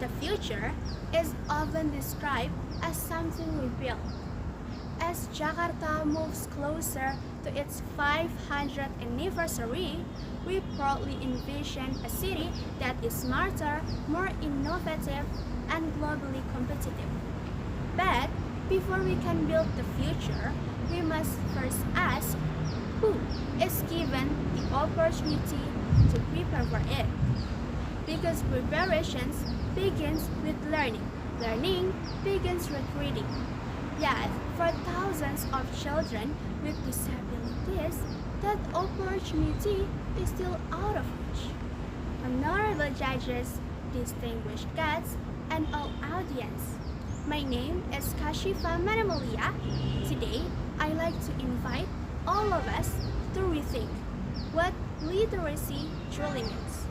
The future is often described as something we build. As Jakarta moves closer to its 500th anniversary, we proudly envision a city that is smarter, more innovative, and globally competitive. But before we can build the future, we must first ask who is given the opportunity to prepare for it. Because preparations begins with learning. Learning begins with reading. Yet, for thousands of children with disabilities, that opportunity is still out of reach. Honorable judges, distinguished guests, and all audience. My name is Kashifa Manamalia. Today, I'd like to invite all of us to rethink what literacy truly means.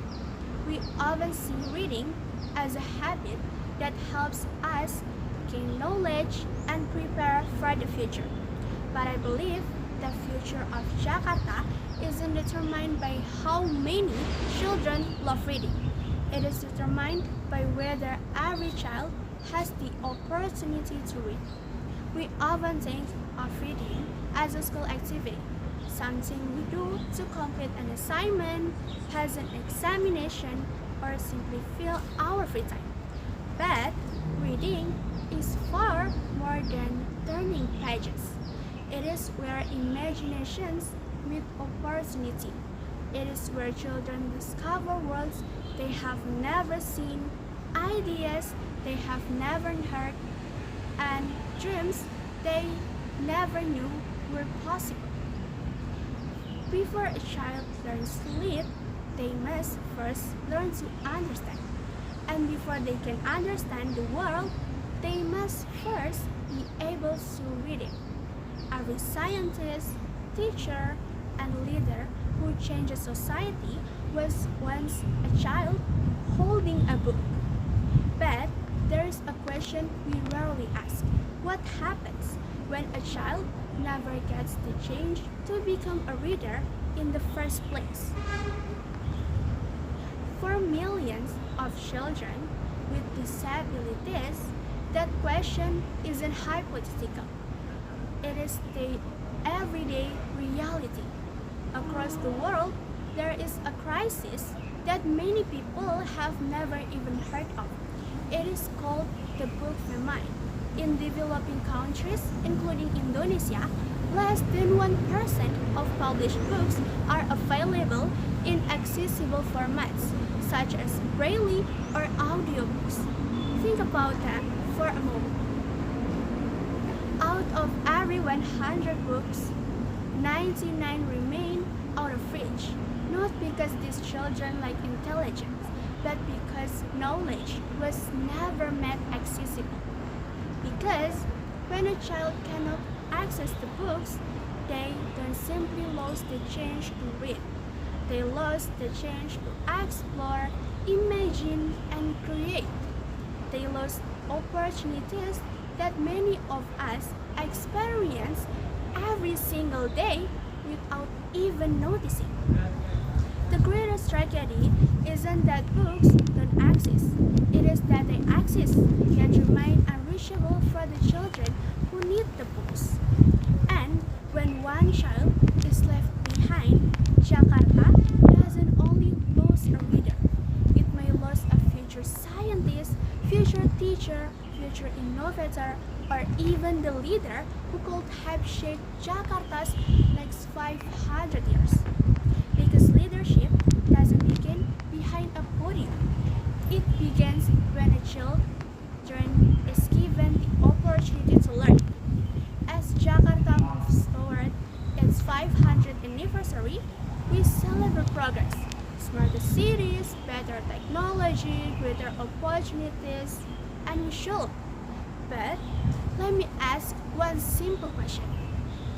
We often see reading as a habit that helps us gain knowledge and prepare for the future. But I believe the future of Jakarta isn't determined by how many children love reading. It is determined by whether every child has the opportunity to read. We often think of reading as a school activity, something we do to complete an assignment, pass an examination, or simply fill our free time. But reading is far more than turning pages. It is where imaginations meet opportunity. It is where children discover worlds they have never seen, ideas they have never heard, and dreams they never knew were possible. Before a child learns to read, they must first learn to understand. And before they can understand the world, they must first be able to read it. Every scientist, teacher, and leader who changes society was once a child holding a book. But there is a question we rarely ask. What happens when a child never gets the chance to become a reader in the first place? For millions of children with disabilities, that question isn't hypothetical. It is the everyday reality. Across the world, there is a crisis that many people have never even heard of. It is called the book famine. In developing countries, including Indonesia, less than 1% of published books are available in accessible formats, such as braille or audiobooks. Think about that for a moment. Out of every 100 books, 99 remain out of reach, not because these children lack intelligence, but because knowledge was never made accessible. Because when a child cannot access the books, they don't simply lose the chance to read. They lost the chance to explore, imagine, and create. They lost opportunities that many of us experience every single day without even noticing. The greatest tragedy isn't that books don't exist. It is that they exist yet remain unreachable for the children who need the books. And when one child is left behind, Jakarta doesn't only lose a reader. It may lose a future scientist, future teacher, future innovator, or even the leader who could have shaped Jakarta's next 500 years. Because leadership doesn't begin behind a podium. It begins when a children is given the opportunity to learn. As Jakarta moves toward its 500th anniversary, we celebrate progress. Smarter cities, better technology, greater opportunities, and we should. But let me ask one simple question.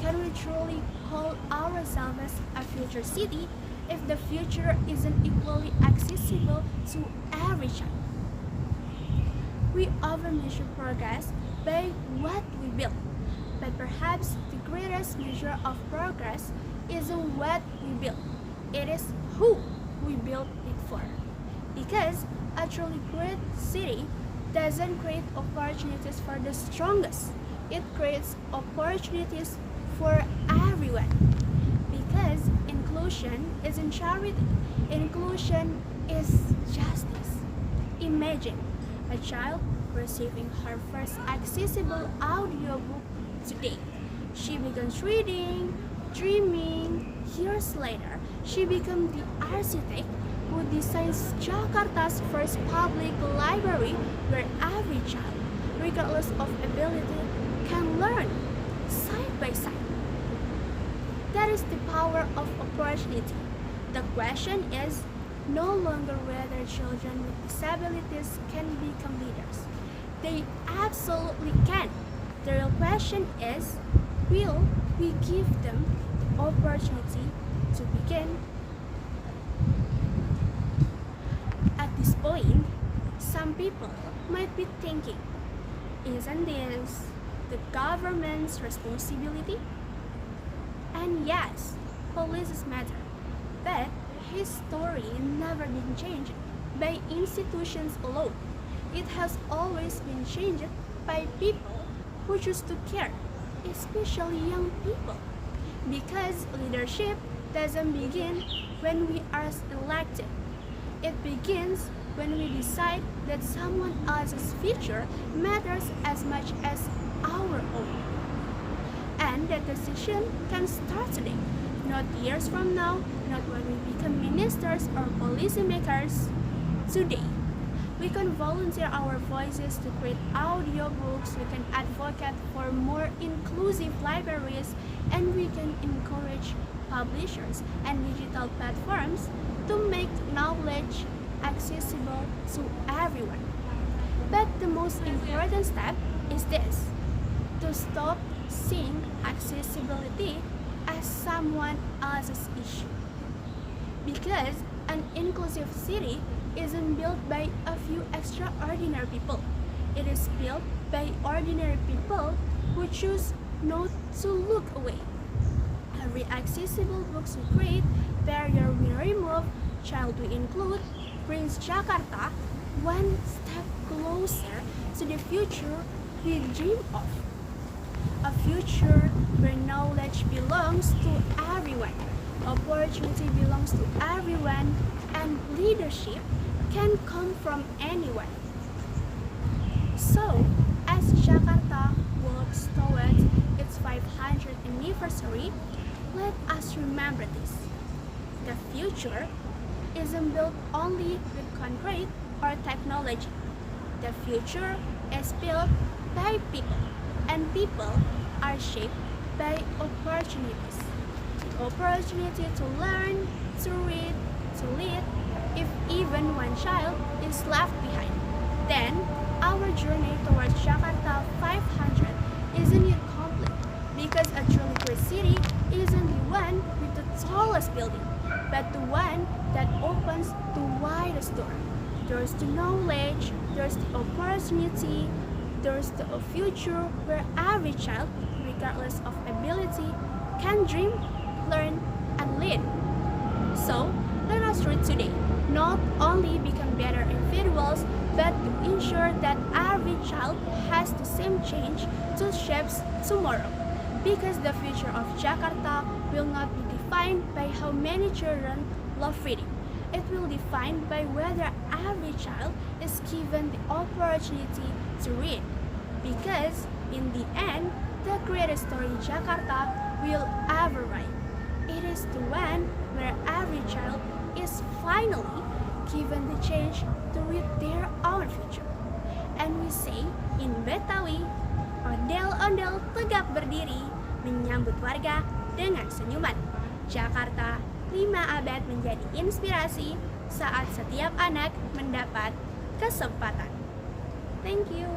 Can we truly call ourselves a future city if the future isn't equally accessible to every child? We often measure progress by what we build, but perhaps the greatest measure of progress isn't what we build, it is who we build it for. Because a truly great city doesn't create opportunities for the strongest. It creates opportunities for everyone. Because inclusion isn't charity, inclusion is justice. Imagine a child receiving her first accessible audiobook today. She begins reading, dreaming. Years later, she becomes the architect who designs Jakarta's first public library where every child, regardless of ability, can learn side by side. That is the power of opportunity. The question is no longer whether children with disabilities can become leaders. They absolutely can. The real question is, will we give them opportunity to begin? At this point, some people might be thinking, isn't this the government's responsibility? And yes, policies matter, but history never been changed by institutions alone. It has always been changed by people who choose to care, especially young people. Because leadership doesn't begin when we are elected. It begins when we decide that someone else's future matters as much as our own. And that decision can start today, not years from now, not when we become ministers or policymakers. Today, we can volunteer our voices to create audiobooks, we can advocate for more inclusive libraries, and we can encourage publishers and digital platforms to make knowledge accessible to everyone. But the most important step is this: to stop seeing accessibility as someone else's issue. Because an inclusive city isn't built by a few extraordinary people. It is built by ordinary people who choose not to look away. Every accessible books we create, barrier we remove, child we include, brings Jakarta one step closer to the future we dream of. A future where knowledge belongs to everyone, opportunity belongs to everyone, and leadership can come from anyone. So, as Jakarta walks towards its 500th anniversary, let us remember this. The future isn't built only with concrete or technology. The future is built by people, and people are shaped by opportunities. The opportunity to learn, to read, to lead. If even one child is left behind, then our journey towards Jakarta 500 isn't yet complete, because a truly great city isn't the one with the tallest building, but the one that opens the widest door. There's the knowledge, there's the opportunity, there's the future where every child, regardless of ability, can dream, learn, and lead. So, let us read today. Not only become better individuals, but to ensure that every child has the same change to shape tomorrow. Because the future of Jakarta will not be defined by how many children love reading. It will be defined by whether every child is given the opportunity to read. Because in the end, the greatest story Jakarta will ever write. It is the one where every child is finally given the chance to read their own future. And we say in Betawi, ondel-ondel tegak berdiri, menyambut warga dengan senyuman. Jakarta 5 abad menjadi inspirasi saat setiap anak mendapat kesempatan. Thank you.